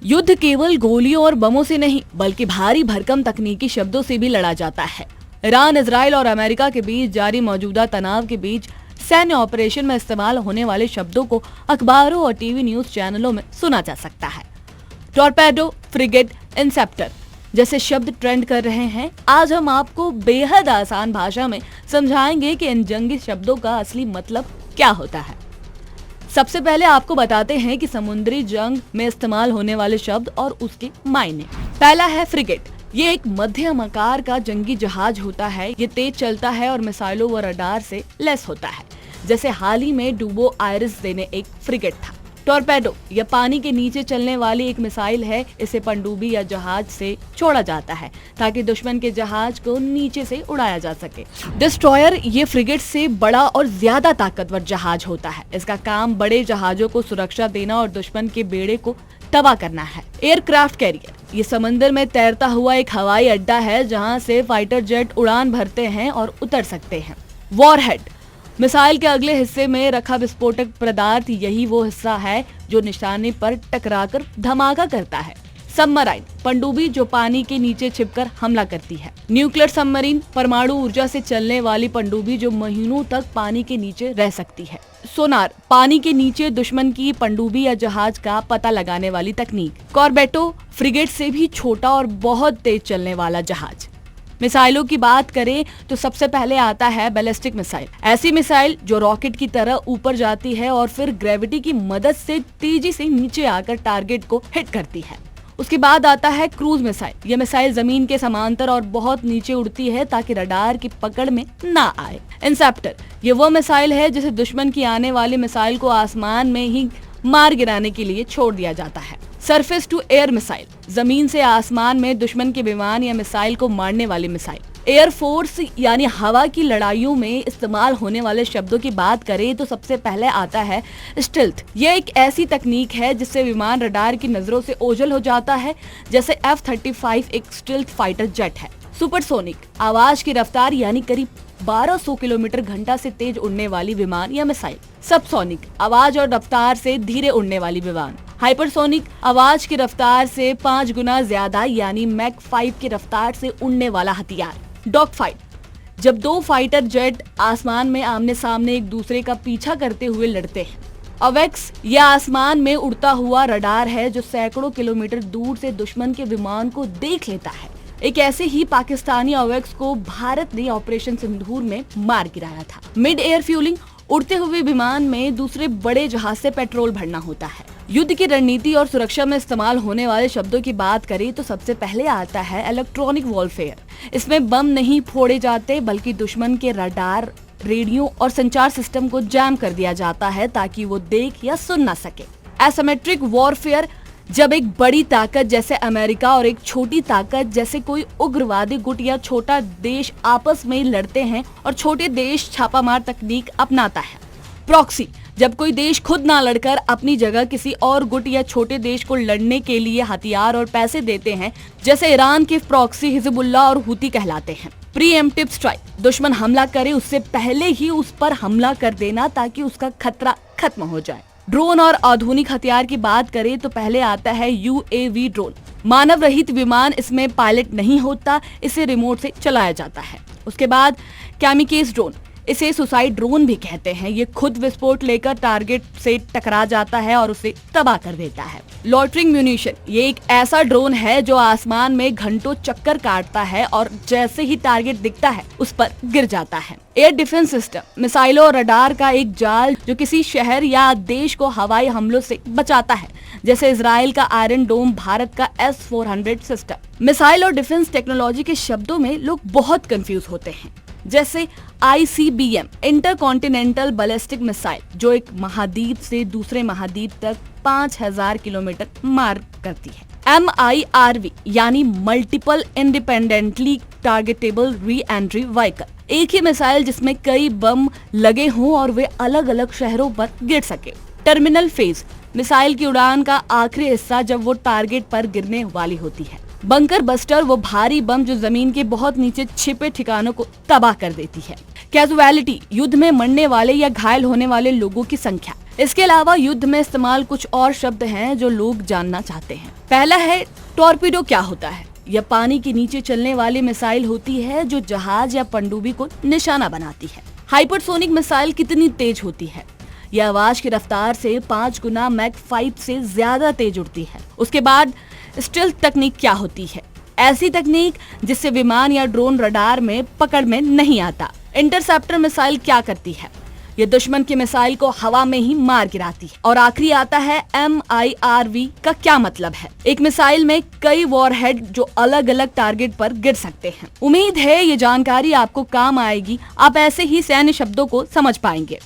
युद्ध केवल गोलियों और बमों से नहीं बल्कि भारी भरकम तकनीकी शब्दों से भी लड़ा जाता है। ईरान, इजराइल और अमेरिका के बीच जारी मौजूदा तनाव के बीच सैन्य ऑपरेशन में इस्तेमाल होने वाले शब्दों को अखबारों और टीवी न्यूज चैनलों में सुना जा सकता है। टॉर्पेडो, फ्रिगेट, इंसेप्टर जैसे शब्द ट्रेंड कर रहे हैं। आज हम आपको बेहद आसान भाषा में समझाएंगे कि इन जंगी शब्दों का असली मतलब क्या होता है। सबसे पहले आपको बताते हैं कि समुद्री जंग में इस्तेमाल होने वाले शब्द और उसके मायने। पहला है फ्रिगेट। ये एक मध्यम आकार का जंगी जहाज होता है। ये तेज चलता है और मिसाइलों व रडार से लैस होता है, जैसे हाल ही में डूबो आयरिस देने एक फ्रिगेट था। टॉर्पेडो, यह पानी के नीचे चलने वाली एक मिसाइल है। इसे पनडुब्बी या जहाज से छोड़ा जाता है ताकि दुश्मन के जहाज को नीचे से उड़ाया जा सके। डिस्ट्रॉयर, ये फ्रिगेट से बड़ा और ज्यादा ताकतवर जहाज होता है। इसका काम बड़े जहाजों को सुरक्षा देना और दुश्मन के बेड़े को तबाह करना है। एयरक्राफ्ट कैरियर, ये समंदर में तैरता हुआ एक हवाई अड्डा है जहां से फाइटर जेट उड़ान भरते हैं और उतर सकते हैं। वॉरहेड, मिसाइल के अगले हिस्से में रखा विस्फोटक पदार्थ, यही वो हिस्सा है जो निशाने पर टकराकर धमाका करता है। सबमराइन, पनडुब्बी जो पानी के नीचे छिपकर हमला करती है। न्यूक्लियर सबमरीन, परमाणु ऊर्जा से चलने वाली पनडुब्बी जो महीनों तक पानी के नीचे रह सकती है। सोनार, पानी के नीचे दुश्मन की पनडुब्बी या जहाज का पता लगाने वाली तकनीक। कॉर्बेटो, फ्रिगेट से भी छोटा और बहुत तेज चलने वाला जहाज। मिसाइलों की बात करें तो सबसे पहले आता है बैलिस्टिक मिसाइल। ऐसी मिसाइल जो रॉकेट की तरह ऊपर जाती है और फिर ग्रेविटी की मदद से तेजी से नीचे आकर टारगेट को हिट करती है। उसके बाद आता है क्रूज मिसाइल। यह मिसाइल जमीन के समांतर और बहुत नीचे उड़ती है ताकि रडार की पकड़ में ना आए। इंसेप्टर, ये वो मिसाइल है जिसे दुश्मन की आने वाली मिसाइल को आसमान में ही मार गिराने के लिए छोड़ दिया जाता है। सरफेस टू एयर मिसाइल, जमीन से आसमान में दुश्मन के विमान या मिसाइल को मारने वाली मिसाइल। एयरफोर्स यानी हवा की लड़ाइयों में इस्तेमाल होने वाले शब्दों की बात करें तो सबसे पहले आता है स्टिल्थ। यह एक ऐसी तकनीक है जिससे विमान रडार की नजरों से ओझल हो जाता है, जैसे F-35 एक स्टिल्थ फाइटर जेट है। सुपरसोनिक, आवाज की रफ्तार यानी करीब 1200 किलोमीटर घंटा से तेज उड़ने वाली विमान या मिसाइल। सबसोनिक, आवाज और रफ्तार से धीरे उड़ने वाली विमान। हाइपरसोनिक, आवाज की रफ्तार से 5 गुना ज्यादा यानी मैक 5 की रफ्तार से उड़ने वाला हथियार। डॉग फाइट, जब दो फाइटर जेट आसमान में आमने सामने एक दूसरे का पीछा करते हुए लड़ते हैं। अवेक्स, यह आसमान में उड़ता हुआ रडार है जो सैकड़ों किलोमीटर दूर से दुश्मन के विमान को देख लेता है। एक ऐसे ही पाकिस्तानी अवेक्स को भारत ने ऑपरेशन सिंदूर में मार गिराया था। मिड एयर फ्यूलिंग, उड़ते हुए विमान में दूसरे बड़े जहाज से पेट्रोल भरना होता है। युद्ध की रणनीति और सुरक्षा में इस्तेमाल होने वाले शब्दों की बात करें तो सबसे पहले आता है इलेक्ट्रॉनिक वॉरफेयर। इसमें बम नहीं फोड़े जाते बल्कि दुश्मन के रडार, रेडियो और संचार सिस्टम को जैम कर दिया जाता है ताकि वो देख या सुन ना सके। एसिमेट्रिक वॉरफेयर, जब एक बड़ी ताकत जैसे अमेरिका और एक छोटी ताकत जैसे कोई उग्रवादी गुट या छोटा देश आपस में लड़ते हैं और छोटे देश छापामार तकनीक अपनाता है। प्रॉक्सी, जब कोई देश खुद ना लड़कर अपनी जगह किसी और गुट या छोटे देश को लड़ने के लिए हथियार और पैसे देते हैं, जैसे ईरान के प्रॉक्सी हिजबुल्लाह और हुती कहलाते हैं। प्रीएम्प्टिव स्ट्राइक, दुश्मन हमला करे उससे पहले ही उस पर हमला कर देना ताकि उसका खतरा खत्म हो जाए। ड्रोन और आधुनिक हथियार की बात करें तो पहले आता है UAV ड्रोन। मानव रहित विमान, इसमें पायलट नहीं होता, इसे रिमोट से चलाया जाता है। उसके बाद कैमिकेज ड्रोन, इसे सुसाइड ड्रोन भी कहते हैं। ये खुद विस्फोट लेकर टारगेट से टकरा जाता है और उसे तबाह कर देता है। लॉटरिंग म्यूनिशन, ये एक ऐसा ड्रोन है जो आसमान में घंटों चक्कर काटता है और जैसे ही टारगेट दिखता है उस पर गिर जाता है। एयर डिफेंस सिस्टम, मिसाइलों और रडार का एक जाल जो किसी शहर या देश को हवाई हमलों से बचाता है, जैसे इजराइल का आयरन डोम, भारत का S-400 सिस्टम। मिसाइल और डिफेंस टेक्नोलॉजी के शब्दों में लोग बहुत कंफ्यूज होते हैं, जैसे ICBM, इंटरकॉन्टिनेंटल बैलिस्टिक मिसाइल, जो एक महाद्वीप से दूसरे महाद्वीप तक 5000 किलोमीटर मार करती है। MIRV यानी multiple independently targetable re entry vehicle, एक ही मिसाइल जिसमें कई बम लगे हों और वे अलग अलग शहरों पर गिर सके। टर्मिनल फेज, मिसाइल की उड़ान का आखिरी हिस्सा जब वो टारगेट पर गिरने वाली होती है। बंकर बस्टर, वो भारी बम जो जमीन के बहुत नीचे छिपे ठिकानों को तबाह कर देती है। कैजुअलिटी, युद्ध में मरने वाले या घायल होने वाले लोगों की संख्या। इसके अलावा युद्ध में इस्तेमाल कुछ और शब्द हैं जो लोग जानना चाहते हैं। पहला है टॉर्पीडो क्या होता है। यह पानी के नीचे चलने वाली मिसाइल होती है जो जहाज या पनडुब्बी को निशाना बनाती है। हाइपरसोनिक मिसाइल कितनी तेज होती है। यह आवाज की रफ्तार से 5 गुना मैक 5 से ज्यादा तेज उड़ती है। उसके बाद स्टेल्थ तकनीक क्या होती है। ऐसी तकनीक जिससे विमान या ड्रोन रडार में पकड़ में नहीं आता। इंटरसेप्टर मिसाइल क्या करती है। ये दुश्मन की मिसाइल को हवा में ही मार गिराती है। और आखिरी आता है MIRV का क्या मतलब है। एक मिसाइल में कई वॉरहेड जो अलग अलग टारगेट पर गिर सकते हैं। उम्मीद है ये जानकारी आपको काम आएगी। आप ऐसे ही सैन्य शब्दों को समझ पाएंगे।